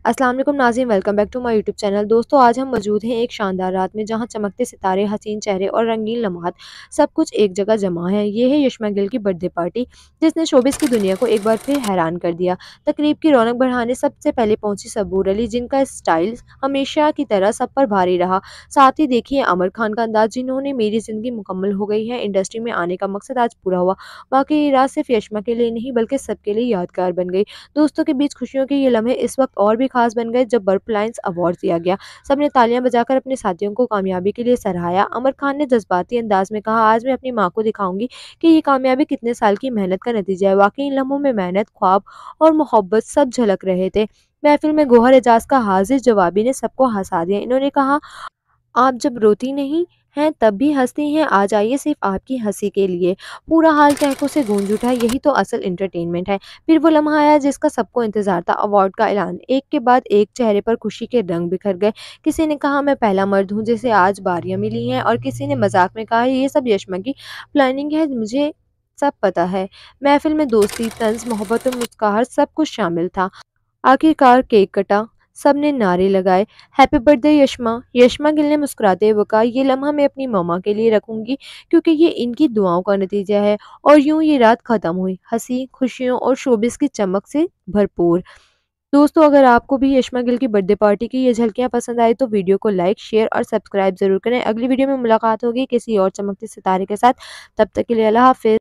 अस्सलाम वालेकुम नाज़रीन, welcome back to my YouTube channel. दोस्तों, आज हम मौजूद हैं एक शानदार रात में जहां चमकते सितारे, हसीन चेहरे और रंगीन लम्हात सब कुछ एक जगह जमा है। ये है यशमा गिल की बर्थडे पार्टी जिसने शोबिस की दुनिया को एक बार फिर हैरान कर दिया। तकरीब की रौनक बढ़ाने सबसे पहले पहुंची सबूर अली, जिनका स्टाइल हमेशा की तरह सब पर भारी रहा। साथ ही देखिए आमिर खान का अंदाज, जिन्होंने मेरी जिंदगी मुकम्मल हो गई है इंडस्ट्री में आने का मकसद आज पूरा हुआ। वाकई ये रात सिर्फ यशमा के लिए नहीं बल्कि सबके लिए यादगार बन गई। दोस्तों के बीच खुशियों के ये लम्हे इस वक्त और भी खास बन गए जब बर्फ लाइन्स अवार्ड दिया गया। सबने तालियां बजाकर अपने साथियों को कामयाबी के लिए सराहाया। आमिर खान ने जज्बाती अंदाज में कहा, आज मैं अपनी माँ को दिखाऊंगी कि ये कामयाबी कितने साल की मेहनत का नतीजा है। वाकई इन लम्हों में मेहनत, ख्वाब और मोहब्बत सब झलक रहे थे। महफिल में गोहर एजाज का हाजिर जवाबी ने सबको हंसा दिया। इन्होंने कहा, आप जब रोती नहीं हैं तब भी हँसती हैं, आज आइए सिर्फ आपकी हँसी के लिए। पूरा हाल चहकों से गूंज उठा, यही तो असल एंटरटेनमेंट है। फिर वो लम्हा आया जिसका सबको इंतजार था, अवार्ड का ऐलान। एक के बाद एक चेहरे पर खुशी के रंग बिखर गए। किसी ने कहा, मैं पहला मर्द हूँ जिसे आज बारियां मिली हैं, और किसी ने मजाक में कहा, ये सब यशमा की प्लानिंग है, मुझे सब पता है। महफिल में दोस्ती, तंज, मोहब्बत और मुस्कुराहट सब कुछ शामिल था। आखिरकार केक कटा, सबने नारे लगाए, हैप्पी बर्थडे यशमा। यशमा गिल ने मुस्कुराते हुए कहा, ये लम्हा मैं अपनी मम्मा के लिए रखूंगी क्योंकि ये इनकी दुआओं का नतीजा है। और यूं ये रात खत्म हुई, हंसी, खुशियों और शोबिस की चमक से भरपूर। दोस्तों, अगर आपको भी यशमा गिल की बर्थडे पार्टी की ये झलकियां पसंद आई तो वीडियो को लाइक, शेयर और सब्सक्राइब जरूर करें। अगली वीडियो में मुलाकात होगी किसी और चमकते सितारे के साथ। तब तक के लिए अल्लाह हाफिज।